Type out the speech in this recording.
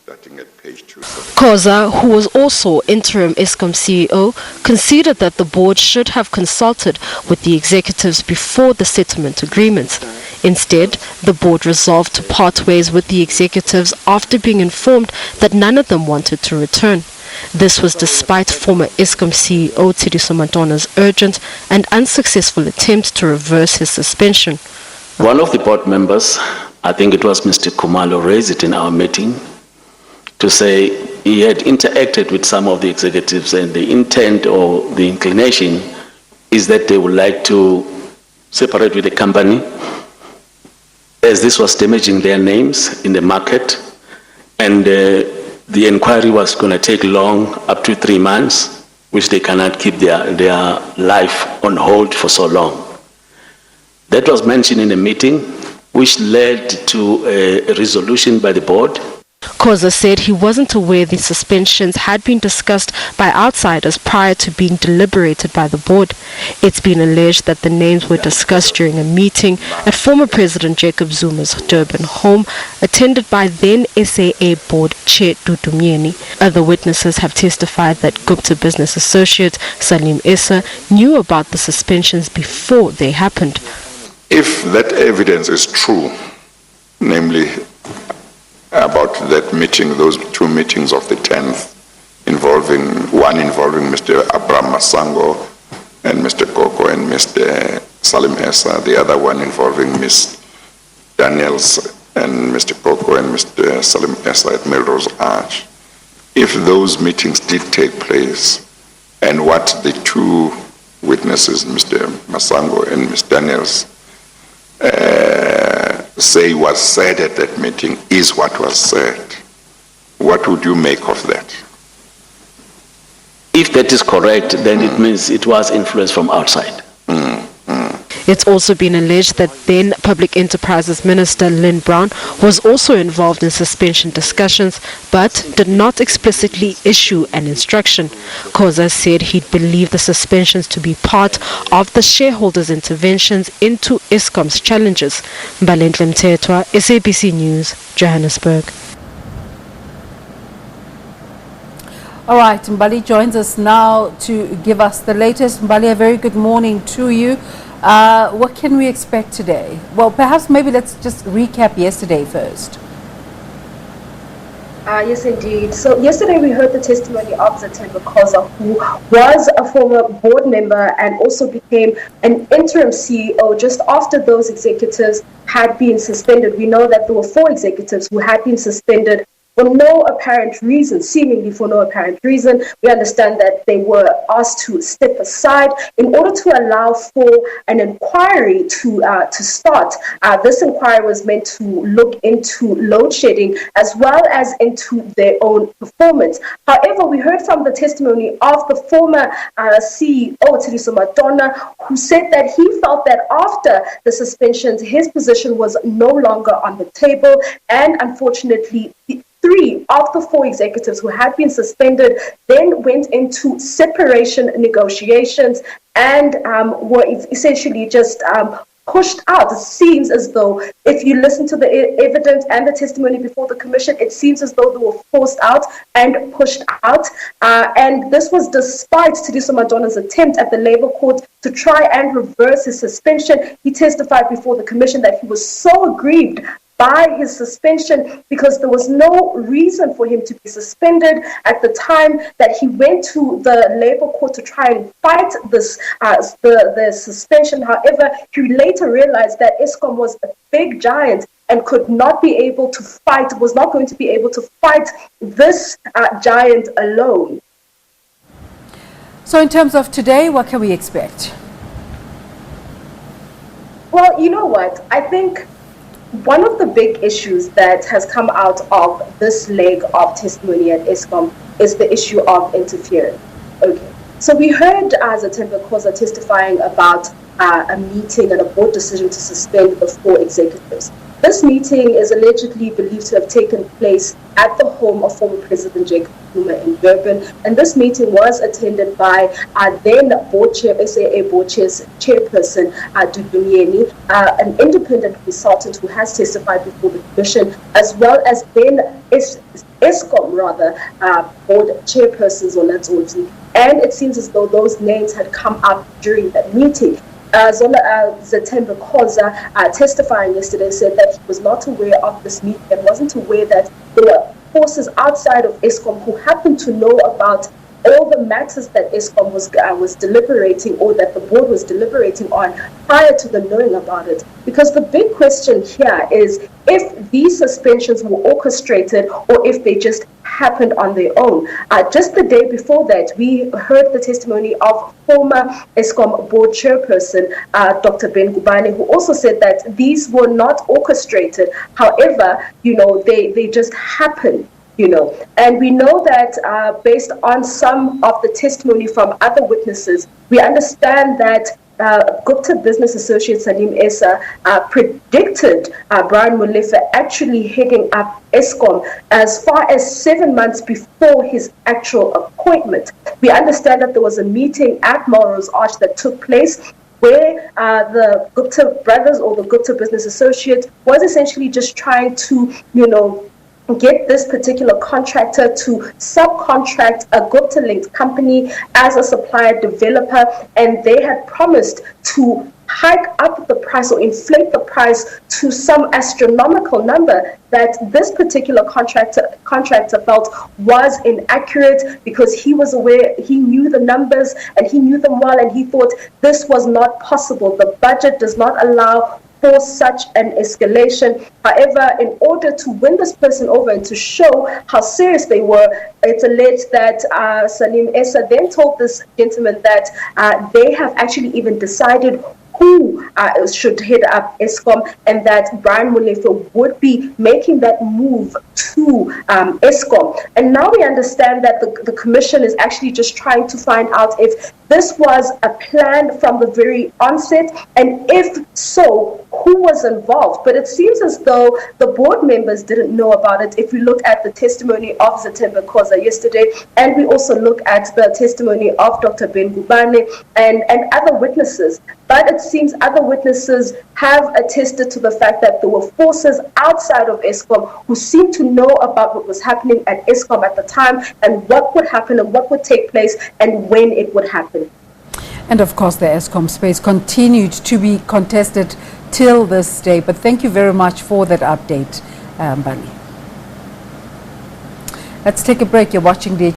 starting at page 2. Khoza, who was also interim Eskom CEO, conceded that the board should have consulted with the executives before the settlement agreement. Instead, the board resolved to part ways with the executives after being informed that none of them wanted to return. This was despite former Eskom CEO Tshediso Matona's urgent and unsuccessful attempt to reverse his suspension. One of the board members, I think it was Mr. Khumalo, raised it in our meeting to say he had interacted with some of the executives and the intent or the inclination is that they would like to separate with the company as this was damaging their names in the market, and the inquiry was going to take long, up to 3 months, which they cannot keep their life on hold for so long. That was mentioned in a meeting, which led to a resolution by the board. Khoza said he wasn't aware the suspensions had been discussed by outsiders prior to being deliberated by the board. It's been alleged that the names were discussed during a meeting at former President Jacob Zuma's Durban home, attended by then SAA Board Chair Dudu Myeni. Other witnesses have testified that Gupta business associate Salim Issa knew about the suspensions before they happened. If that evidence is true, namely about that meeting, those 2 meetings of the 10th, one involving Mr. Abraham Masango and Mr. Koko and Mr. Salim Essa, the other one involving Ms. Daniels and Mr. Koko and Mr. Salim Essa at Melrose Arch. If those meetings did take place, and what the 2 witnesses, Mr. Masango and Ms. Daniels, say was said at that meeting is what was said, what would you make of that? If that is correct, then it means it was influence from outside. It's also been alleged that then Public Enterprises Minister Lynn Brown was also involved in suspension discussions but did not explicitly issue an instruction. Khoza said he'd believe the suspensions to be part of the shareholders' interventions into Eskom's challenges. Mbalenhle Mthethwa, SABC News, Johannesburg. All right, Mbali joins us now to give us the latest. Mbali, a very good morning to you. What can we expect today? Well, perhaps maybe let's just recap yesterday first. Yes, indeed. So yesterday we heard the testimony of Zethembe Khoza, who was a former board member and also became an interim CEO just after those executives had been suspended. We know that there were 4 executives who had been suspended for no apparent reason, seemingly for no apparent reason. We understand that they were asked to step aside in order to allow for an inquiry to start. This inquiry was meant to look into load shedding as well as into their own performance. However, we heard from the testimony of the former CEO, Tshediso Matona, who said that he felt that after the suspensions, his position was no longer on the table, and unfortunately, 3 of the 4 executives who had been suspended then went into separation negotiations and were essentially just pushed out. It seems as though, if you listen to the evidence and the testimony before the commission, it seems as though they were forced out and pushed out. And this was despite Tshediso Matona's attempt at the Labour Court to try and reverse his suspension. He testified before the commission that he was so aggrieved by his suspension because there was no reason for him to be suspended at the time that he went to the Labour Court to try and fight this the suspension. However, he later realized that Eskom was a big giant and could not be able to fight, was not going to be able to fight this giant alone. So in terms of today, what can we expect? Well, you know what? I think one of the big issues that has come out of this leg of testimony at Eskom is the issue of interference. Okay, so we heard Zethembe Khoza testifying about a meeting and a board decision to suspend the 4 executives. This meeting is allegedly believed to have taken place at the home of former President Jacob Zuma in Durban, and this meeting was attended by then board chair, SAA board chairperson Dudu Myeni, an independent consultant who has testified before the commission, as well as then Eskom board chairperson Zolazoti. And it seems as though those names had come up during that meeting. Zethembe Khoza, testifying yesterday, said that he was not aware of this meeting and wasn't aware that there were forces outside of Eskom who happened to know about all the matters that Eskom was deliberating, or that the board was deliberating on, prior to them knowing about it. Because the big question here is if these suspensions were orchestrated or if they just happened on their own. Just the day before that, we heard the testimony of former Eskom Board chairperson, Dr. Ben Gubane, who also said that these were not orchestrated. However, they just happened. And we know that based on some of the testimony from other witnesses, we understand that Gupta business associate Salim Essa predicted Brian Molefe actually heading up Eskom as far as 7 months before his actual appointment. We understand that there was a meeting at Melrose Arch that took place where the Gupta brothers, or the Gupta business associate, was essentially just trying to, get this particular contractor to subcontract a Gupta-linked company as a supplier developer, and they had promised to hike up the price or inflate the price to some astronomical number that this particular contractor felt was inaccurate, because he was aware, he knew the numbers and he knew them well, and he thought this was not possible. The budget does not allow for such an escalation. However, in order to win this person over and to show how serious they were, it's alleged that Salim Essa then told this gentleman that they have actually even decided who should head up Eskom, and that Brian Molefe would be making that move to Eskom. And now we understand that the commission is actually just trying to find out if this was a plan from the very onset, and if so, who was involved. But it seems as though the board members didn't know about it. If we look at the testimony of Zethembe Khoza yesterday, and we also look at the testimony of Dr. Ben Gubane and other witnesses. But it seems other witnesses have attested to the fact that there were forces outside of Eskom who seemed to know about what was happening at Eskom at the time, and what would happen and what would take place and when it would happen. And of course, the Eskom space continued to be contested till this day. But thank you very much for that update, Mbali. Let's take a break. You're watching the